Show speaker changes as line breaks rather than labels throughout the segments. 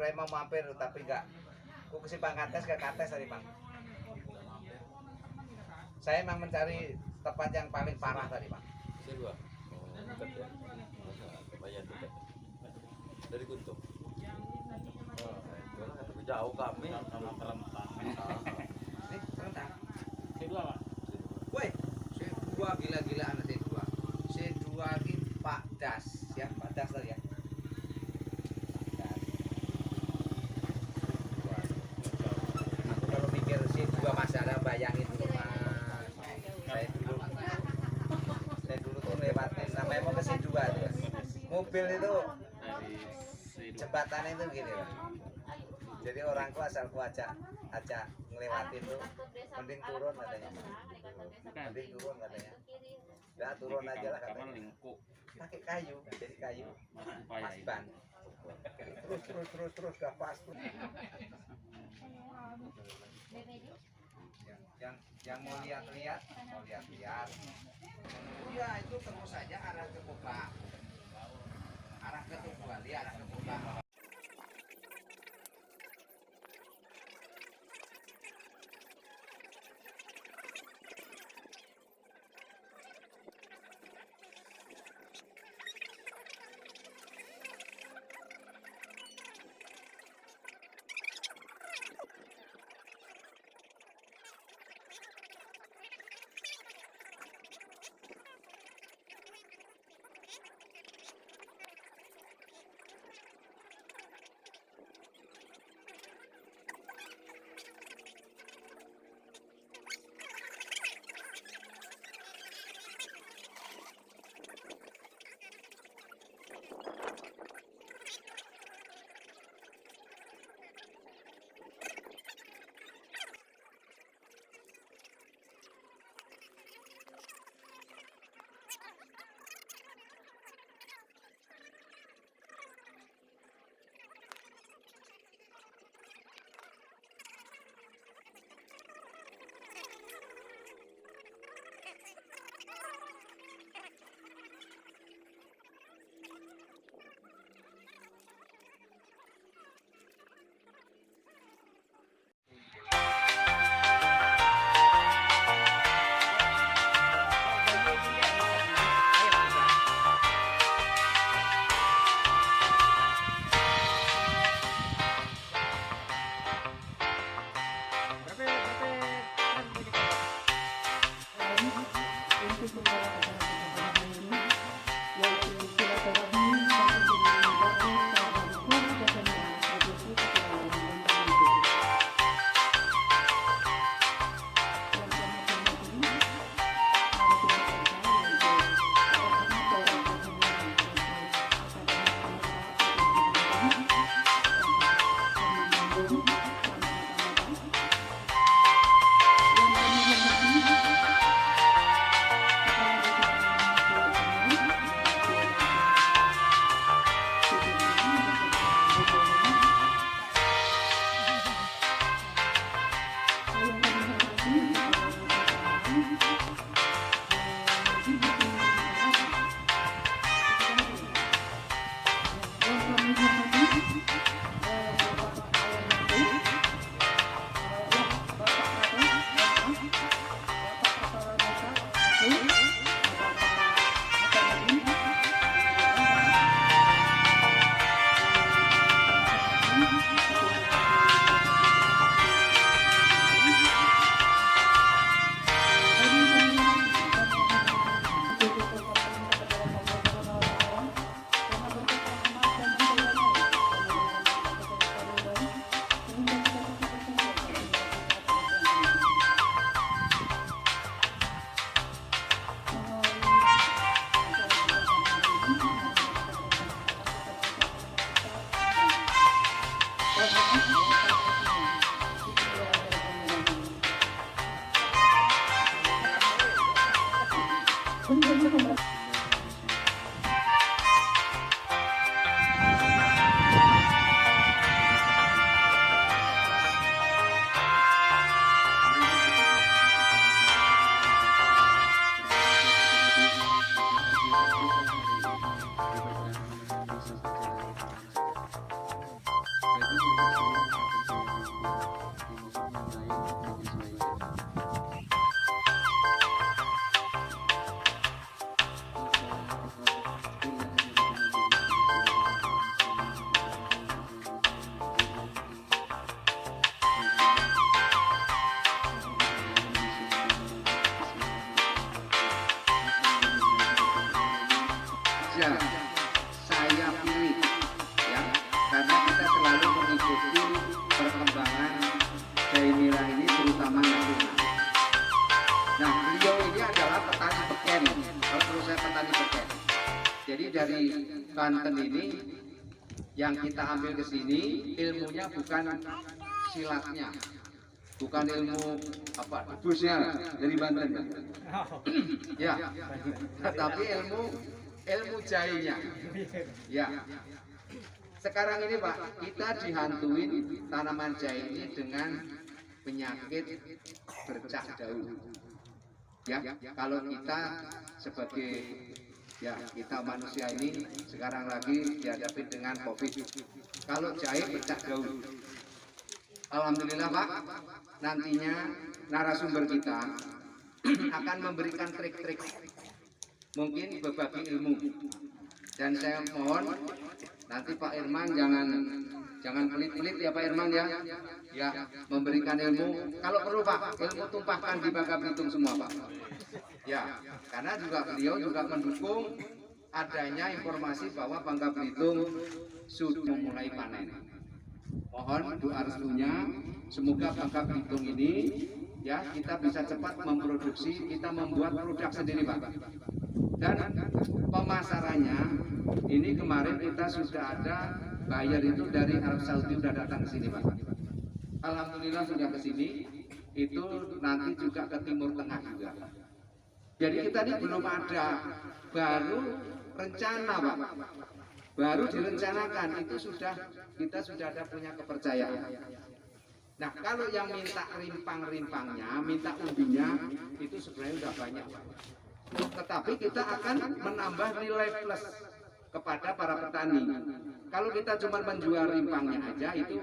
saya mau mampir tapi enggak. Ku kesimpang kates ke kates tadi bang. Saya memang mencari tempat yang paling parah tadi bang.
Kedua. Oh, dekat ya. Lumayan dekat. Dari Guntung. Oh, itulah tapi jauh kami sama Kerentang.
Ini Kerentang.
C2 Pak.
Woi, C2 gila-gilaan C2. C2 ini Pak Das ya, Pak Das tadi ya. Aku kalau mikir C2 Mas Ara bayangin dulu Mas. Saya dulu tuh lewatin namanya mau ke C2 itu ya. Mobil itu jembatan itu gini Pak. Jadi orangku asalku ajak ngelewatin tuh mending turun katanya. Mending turun katanya. Ya turun aja lah katanya. Pakai kayu, jadi kayu pas ban. Terus gak pas tuh. Yang mau lihat-lihat. Ya itu terus saja arah ke kota. Arah ke Tukwali, arah ke kota.
dari Banten ini yang kita ambil ke sini ilmunya bukan silatnya, bukan ilmu apa debusnya dari Banten ya, tetapi ilmu jahenya ya. Sekarang ini Pak, kita dihantuin tanaman jahe ini dengan penyakit bercak daun ya. Kalau kita sebagai ya, kita manusia ini sekarang lagi dihadapi dengan COVID. Kalau jahe bercak daun, alhamdulillah Pak, nantinya narasumber kita akan memberikan trik-trik, mungkin berbagi ilmu. Dan saya mohon nanti Pak Irman jangan pelit-pelit ya Pak Irman ya, memberikan ilmu. Kalau perlu Pak, ilmu tumpahkan di Bangka Belitung semua Pak. Ya, karena juga beliau juga mendukung adanya informasi bahwa Bangka Belitung sudah mulai panen. Mohon doa restunya, semoga Bangka Belitung ini ya kita bisa cepat memproduksi, kita membuat produk sendiri Pak. Dan pemasarannya ini kemarin kita sudah ada buyer itu dari Arab Saudi sudah datang ke sini Pak. Alhamdulillah sudah ke sini, itu nanti juga ke Timur Tengah juga. Jadi kita ini belum ada, baru rencana Pak, baru direncanakan, itu kita sudah ada punya kepercayaan. Nah kalau yang minta rimpang-rimpangnya, minta umbinya, itu sebenarnya sudah banyak Pak. Tetapi kita akan menambah nilai plus kepada para petani. Kalau kita cuma menjual rimpangnya aja itu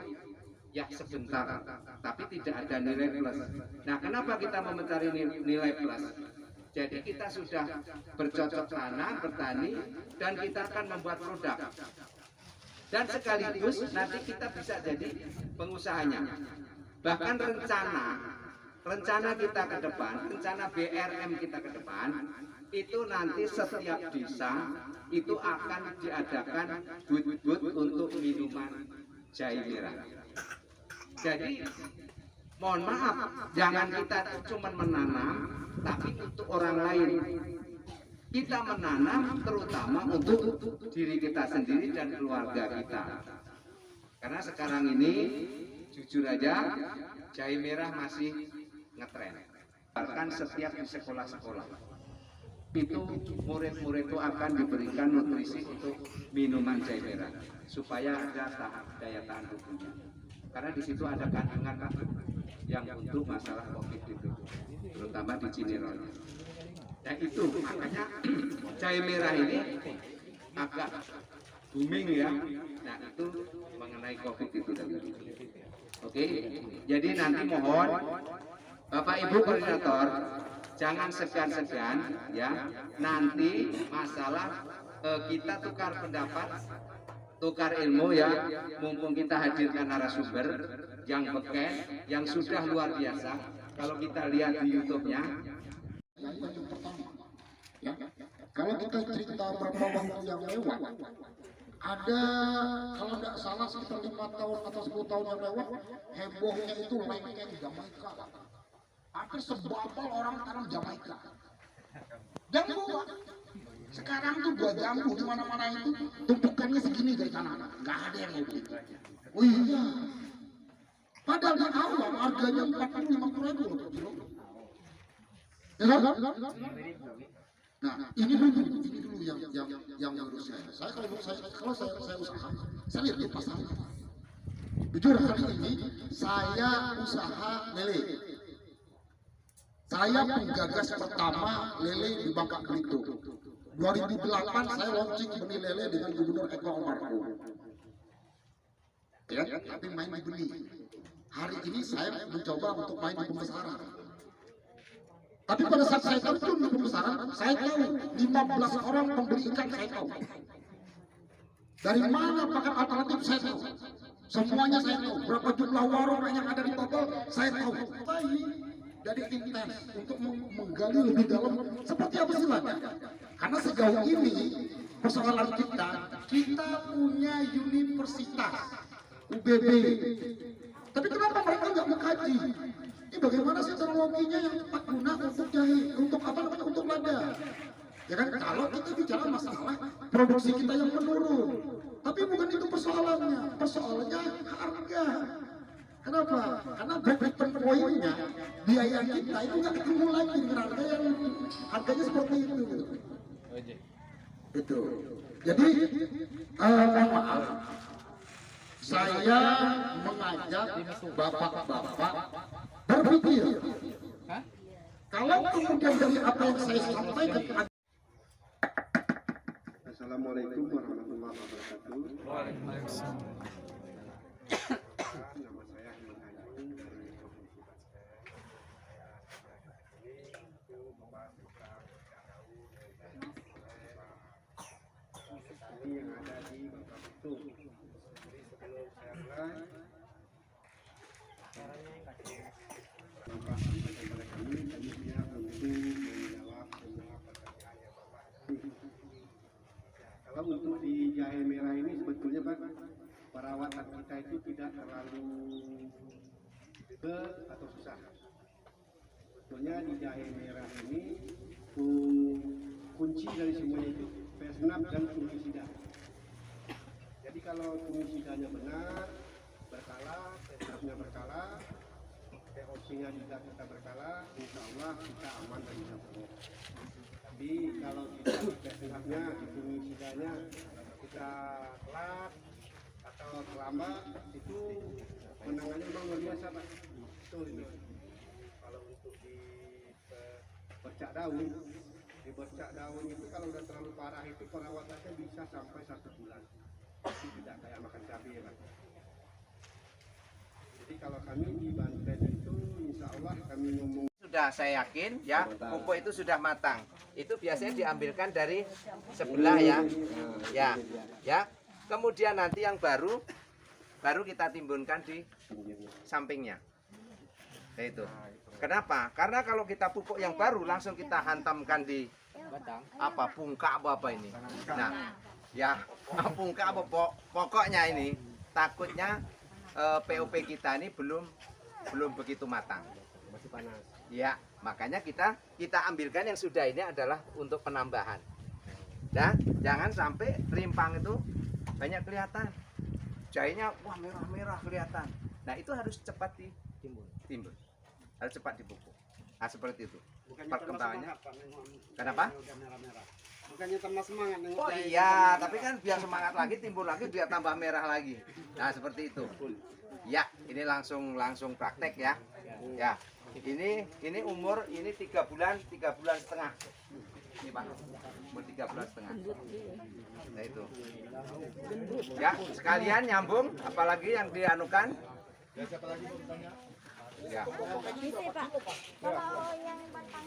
ya sebentar, tapi tidak ada nilai plus. Nah kenapa kita mau mencari nilai plus? Jadi kita sudah bercocok tanam, bertani, dan kita akan membuat produk. Dan sekaligus nanti kita bisa jadi pengusahanya. Bahkan rencana kita ke depan, rencana BRM kita ke depan, itu nanti setiap desa itu akan diadakan but-but untuk minuman jahe merah. Jadi mohon maaf, jangan kita cuma menanam, tapi untuk orang lain. Kita menanam terutama untuk diri kita sendiri dan keluarga kita. Karena sekarang ini jujur aja jahe merah masih ngetren. Bahkan setiap di sekolah-sekolah itu murid-murid itu akan diberikan nutrisi untuk minuman jahe merah supaya ada daya tahan tubuhnya. Karena di situ ada kandungan yang untuk masalah COVID itu, terutama di Cinerol. Nah itu makanya jahe merah ini agak booming ya. Nah itu mengenai COVID itu tadi. Oke, jadi nanti mohon Bapak Ibu koordinator jangan segan-segan ya. Nanti masalah kita tukar pendapat, tukar ilmu ya. Mumpung kita hadirkan narasumber yang beken, yang sudah luar biasa. Kalau kita lihat di YouTube-nya.
Ya, kalau kita cerita berapa waktu yang lewat, ada kalau tidak salah sekitar 5 tahun atau 10 tahun yang lewat, hebohnya itu lengkeng Jamaika. Ada sebabal orang tanam Jamaika. Jambu, sekarang tuh buat jambu di mana-mana itu tumpukannya segini dari tanah, nggak ada yang mau beli. Oh iya, padahal di awal harganya 40-50 ribu per kilo. Ya, nah, ini dulu yang menurut saya. Kalau saya usaha, saya lihat di pasar. Jujur hari ini saya usaha lele. Saya penggagas pertama lele di Bangka Belitung. 2008 saya launching benih lele dengan Gubernur Eko Omarko. Ya, tapi main di benih. Hari ini saya mencoba untuk main di pembesaran. Tapi pada saat saya terjun di pembesaran, saya tahu 15 orang pembeli ikan saya tahu. Dari mana pakan alternatif saya tahu. Semuanya saya tahu. Berapa jumlah warung yang ada di Bogor saya tahu. Dari intens untuk menggali lebih dalam seperti apa sih Pak? Karena sejauh ini persoalan kita punya universitas UBB. Tapi kenapa mereka nggak mengkaji? Ini bagaimana sih teknologinya yang tepat guna untuk jahe, untuk apa namanya, untuk lada. Ya kan, kalau kita bicara masalah produksi kita yang menurun, tapi bukan itu persoalannya, persoalannya harga. Kenapa? Karena break-even point-nya biaya kita itu nggak ketemu lagi dengan harga yang harganya seperti itu. Gitu. Itu. Jadi, mohon maaf, saya mengajak bapak-bapak berpikir. Kalau kemudian dari apa yang saya sampaikan. Assalamualaikum warahmatullahi wabarakatuh. Waalaikumsalam. Nama saya Hilman Ayu dari Komunitas ini yang ada di Bangka Belitung. Jadi sebelum saya mulai, Bapak sampaikan kepada kami tentunya untuk menjawab semua pertanyaan yang Bapak. Kalau untuk di jahe merah ini sebetulnya Pak, perawatan kita itu tidak terlalu ribet atau susah. Sebetulnya di jahe merah ini kunci dari semuanya itu Vesnap dan fungisida. Jadi kalau fungisidanya benar, berkala, Vesnapnya berkala, TOC-nya juga kita berkala, insya Allah kita aman dari jamurnya. Tapi kalau kita Vesnapnya, fungisidanya kita telat atau terlambat, itu menangannya memang luar biasa Pak. Betul ini. Kalau untuk di bercak daun itu kalau udah terlalu parah itu perawatannya bisa sampai 1 bulan. Itu tidak kayak makan cabai ya Pak. Jadi kalau kami di Banten itu insya Allah kami ngomong.
Sudah saya yakin ya, pupuk itu sudah matang. Itu biasanya diambilkan dari sebelah ya. Ya. Kemudian nanti yang baru kita timbunkan di sampingnya. Itu. Kenapa? Karena kalau kita pupuk yang baru langsung kita hantamkan di bungkak apa ini. Nah, ya bungkak apa pokoknya ini takutnya POP kita ini belum begitu matang. Masih panas. Ya, makanya kita ambilkan yang sudah ini adalah untuk penambahan. Dan jangan sampai rimpang itu banyak kelihatan. Jahenya wah merah-merah kelihatan. Nah, itu harus cepat ditimbun. Harus cepat dipupuk. Nah, seperti itu. Perkembangannya. Kenapa?
Bukannya tambah semangat.
Oh iya, tapi kan biar semangat lagi, timbul lagi, biar tambah merah lagi. Nah, seperti itu. Ya, ini langsung praktek ya. Ya. Ini umur ini 3 bulan setengah. Ini Pak. Umur 3 bulan setengah. Nah, itu. Ya, sekalian nyambung apalagi yang dianukan. Ya, siapa lagi mau bertanya? Ya.
Bisa Pak. Kalau yang batang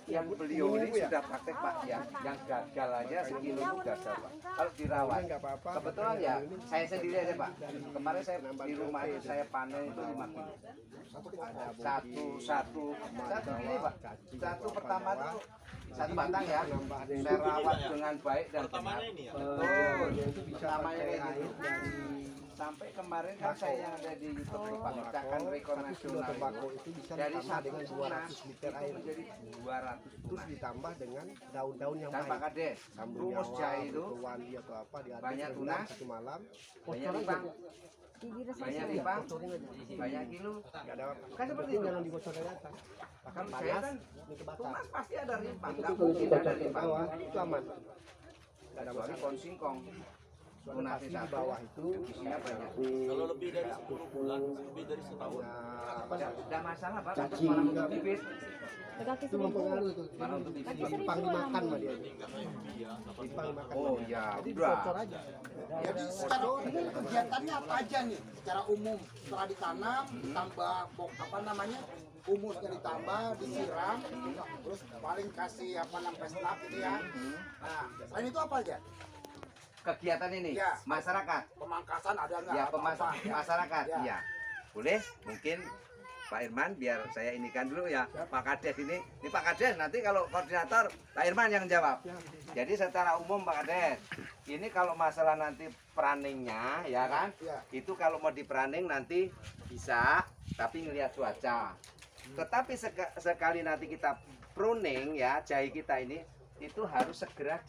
yang beliau ini sudah praktek Pak ya, yang gagal aja sekilo itu gagal Pak. Kalau dirawat, kebetulan ya saya sendiri aja Pak. Kemarin saya di rumah itu saya panen itu 5 kilo. Satu ini Pak. Satu pertama itu satu batang ya. Saya rawat dengan baik dan benar. Betul. Pertamanya ini. Sampai kemarin kan saya yang ada di YouTube memecahkan rekor nasional itu dari 1,200 liter air menjadi 200 terus ditambah dengan daun-daun yang baik. Tanpa kades, rumus jahe itu banyak tunas, banyak lipang, banyak kilo. Kan seperti itu. Bahkan saya kan tunas pasti ada rimpang, nggak mungkin ada rimpang. Itu aman. Kecuali pohon singkong. Tunasi di bawah itu isinya banyak.
Kalau lebih dari 10 bulan, lebih dari setahun.
Tidak masalah Pak, malah untuk bibit.
Itu mempengaruhi itu.
Malah untuk bibit.
Limpang dimakan sama dia.
Limpang dimakan.
Oh iya,
Jadi
udah.
bocor aja.
Jadi secara umum kegiatannya apa aja nih? Secara umum setelah ditanam, ditambah humusnya ditambah, disiram, terus paling kasih Vesnap gitu ya. Nah, selain itu apa aja?
Kegiatan ini
Ya.
masyarakat.
Pemangkasan ada nggak?
Ya,
Atau apa?
masyarakat.
Ya.
Iya. Boleh? Mungkin Pak Irman biar saya inikan dulu ya. Pak Kades ini Pak Kades nanti kalau koordinator Pak Irman yang jawab. Jadi secara umum Pak Kades, ini kalau masalah nanti prunningnya ya kan, itu kalau mau dipruning nanti bisa, tapi ngelihat cuaca. Tetapi sekali nanti kita
pruning ya, jahe kita ini itu harus segera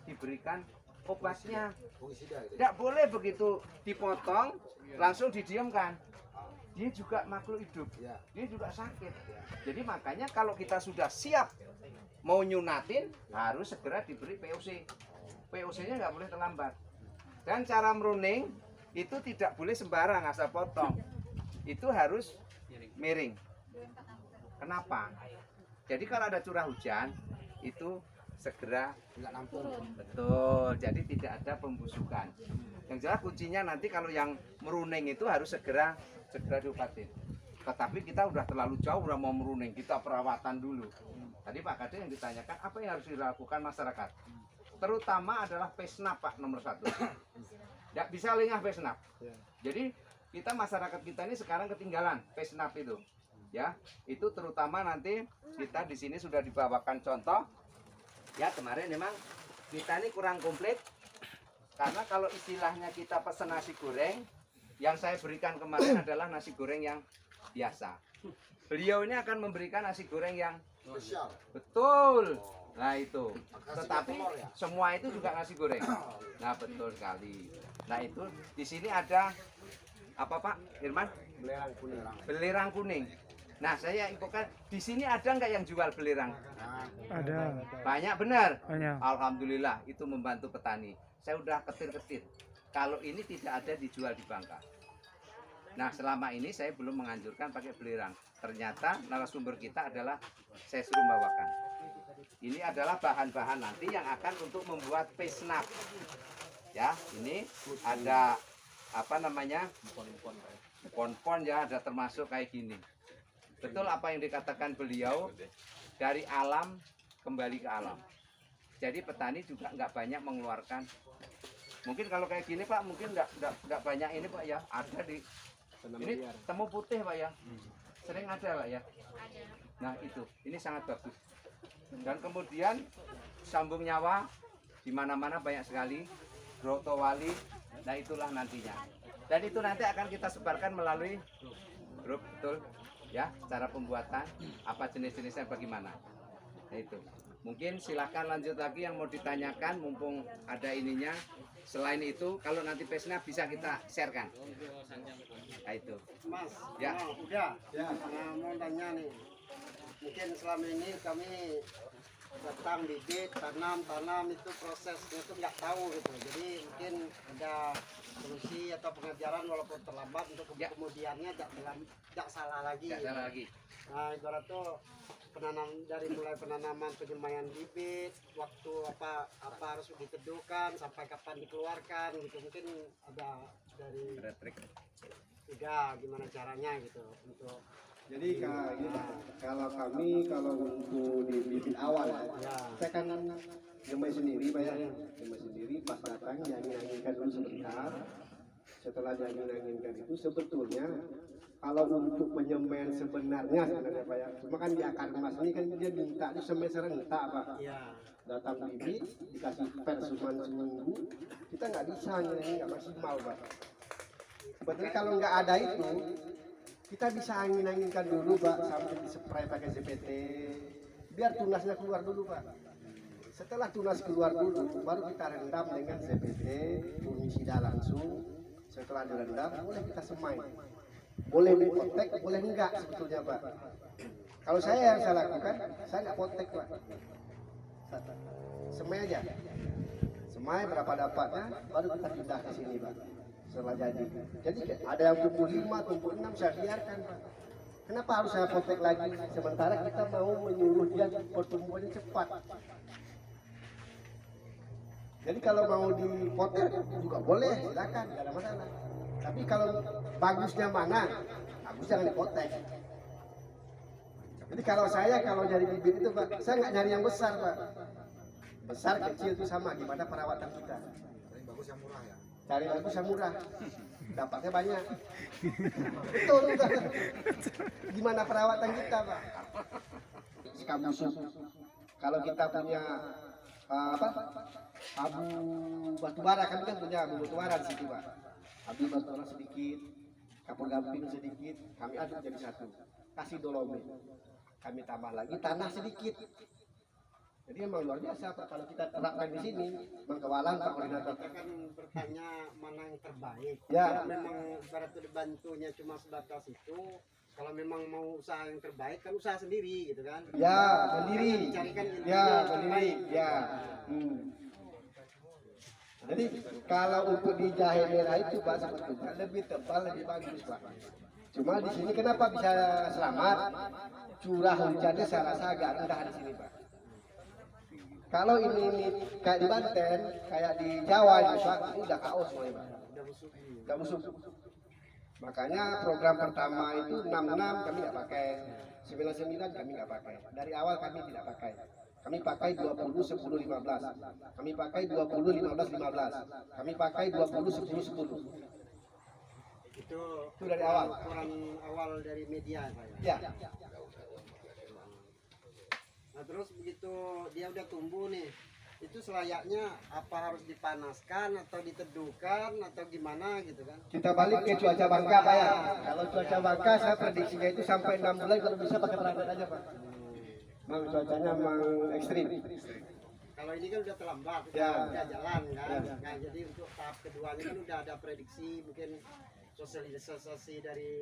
diberikan obatnya. Tidak boleh begitu dipotong langsung didiamkan. Dia juga makhluk hidup, dia juga sakit. Jadi makanya kalau kita sudah siap mau nyunatin harus segera diberi POC. POC-nya nggak boleh terlambat. Dan cara meruning itu tidak boleh sembarang asal potong. Itu harus miring. Kenapa? Jadi kalau ada curah hujan itu segera
nggak nampung.
betul. Jadi tidak ada pembusukan. Yang jelas kuncinya nanti kalau yang meruning itu harus segera diobatin. Tetapi kita udah terlalu jauh udah mau meruning, kita perawatan dulu. Tadi Pak Kades yang ditanyakan apa yang harus dilakukan masyarakat. Terutama adalah pesnap Pak nomor 1. Tidak bisa lengah pesnap. Jadi kita masyarakat kita ini sekarang ketinggalan pesnap itu. Ya, itu terutama nanti kita di sini sudah dibawakan contoh. Ya kemarin memang kita ini kurang komplit karena kalau istilahnya kita pesan nasi goreng, yang saya berikan kemarin adalah nasi goreng yang biasa. Beliau ini akan memberikan nasi goreng yang
Spesial.
betul. Nah itu. Tetapi semua itu juga nasi goreng. Nah betul sekali. Nah itu di sini ada apa Pak Irman?
Belerang kuning.
Belerang kuning. Nah saya infokan di sini ada nggak yang jual belerang?
Ada.
Banyak benar.
Banyak.
Alhamdulillah itu membantu petani. Saya udah ketir-ketir. Kalau ini tidak ada dijual di Bangka. Nah selama ini saya belum menganjurkan pakai belerang. Ternyata narasumber kita adalah saya suruh bawakan. Ini adalah bahan-bahan nanti yang akan untuk membuat pesnap. Ya ini ada apa namanya? Pon-pon ya, ada termasuk kayak gini. Betul apa yang dikatakan beliau, dari alam kembali ke alam. Jadi petani juga nggak banyak mengeluarkan. Mungkin kalau kayak gini Pak, mungkin nggak banyak ini Pak ya. Ada di ini temu putih Pak ya. Sering ada Pak ya. Nah itu, ini sangat bagus. Dan kemudian sambung nyawa di mana-mana banyak sekali. Grotowali, nah itulah nantinya. Dan itu nanti akan kita sebarkan melalui grup, betul. Ya, cara pembuatan, apa jenis-jenisnya bagaimana. Nah itu. Mungkin silakan lanjut lagi yang mau ditanyakan mumpung ada ininya. Selain itu, kalau nanti pesnya bisa kita sharekan. Nah itu.
Mas,
Ya.
udah. Ya. Mau tanya nih. Mungkin selama ini kami datang bibit, tanam itu prosesnya itu nggak tahu gitu. Jadi mungkin ada solusi atau pengajaran walaupun terlambat untuk kemudiannya tidak salah lagi.
Tidak salah lagi.
Nah ibarat tuh dari mulai penanaman penyemaian bibit, waktu apa harus diteduhkan sampai kapan dikeluarkan gitu. Mungkin ada dari
trik.
udah gimana caranya gitu untuk.
Jadi kalau kami untuk di bibit awal ya, saya kan nyemai sendiri Pak ya, nyemai sendiri pas datang angin-anginkan dulu sebentar. Setelah diangin-anginkan itu sebetulnya kalau untuk penyemaian sebenarnya Pak ya, cuma kan di akar emas ini kan dia minta itu semai serentak Pak. Datang bibit dikasih per cuma seminggu, kita nggak bisa nyanyi, nggak maksimal Pak. Sebetulnya kalau nggak ada itu kita bisa angin-anginkan dulu Pak sampai dispray pakai ZPT biar tunasnya keluar dulu Pak. Setelah tunas keluar dulu baru kita rendam dengan ZPT fungisida langsung. Setelah direndam boleh kita semai, boleh dipotek boleh enggak sebetulnya Pak. Kalau saya yang saya lakukan saya nggak potek Pak, semai aja, semai berapa dapatnya baru kita pindah ke sini Pak. Setelah jadi ada yang tumbuh 5, tumbuh 6 saya biarkan Pak. Kenapa harus saya potek lagi? Sementara kita mau menyuruh dia pertumbuhannya cepat. Jadi kalau mau dipotek juga boleh, silakan, tidak ada masalah. Tapi kalau bagusnya mana, bagus jangan dipotek. Jadi kalau nyari bibit itu Pak, saya nggak nyari yang besar Pak. Besar kecil itu sama, gimana perawatan kita.
Bagus yang murah ya.
Cari bagus yang murah, dapatnya banyak. Betul Pak. Gimana perawatan kita Pak? Kabusuk. Kalau kita punya abu batubara, kami kan punya abu batubara di situ Pak. Abu batubara sedikit, kapur gamping sedikit, kami aduk jadi satu. Kasih dolomit. kami tambah lagi tanah sedikit. Jadi memang luar biasa Pak kalau kita terapkan di sini. Bang Kawalan, Pak Koordinator.
Kita kan bertanya mana yang terbaik.
Ya.
Kalau memang ibarat dibantunya cuma sebatas itu, kalau memang mau usaha yang terbaik kan usaha sendiri gitu kan.
Ya, sendiri.
Dicarikan ilmunya
Ya,
yang
sendiri.
terbaik.
Ya. Jadi kalau untuk di jahe merah itu Pak sebetulnya lebih tebal, lebih bagus Pak. Cuma di sini kenapa bisa selamat? Curah hujannya saya rasa agak rendah di sini Pak. Kalau ini kayak di Banten, kayak di Jawa ini Pak, ini udah kaos semuanya Pak. Udah busuk. Makanya program pertama itu 66 kami nggak pakai, 99 kami nggak pakai. Dari awal kami tidak pakai. Kami pakai 20, 10, 15. Kami pakai 20, 15, 15. Kami pakai 20, 10, 10.
Itu
dari awal.
Ukuran awal dari media Pak
Ya.
Nah terus begitu dia udah tumbuh nih, itu selayaknya apa harus dipanaskan atau diteduhkan atau gimana gitu kan?
Kita balik ke cuaca Bangka Pak ya. Kalau cuaca Bangka saya prediksinya itu sampai 6 bulan kalau bisa pakai perangkat aja Pak. Memang cuacanya memang ekstrim.
Kalau ini kan udah terlambat,
Ya.
udah jalan kan.
Ya.
Nah jadi untuk tahap keduanya kan udah ada prediksi mungkin sosialisasi dari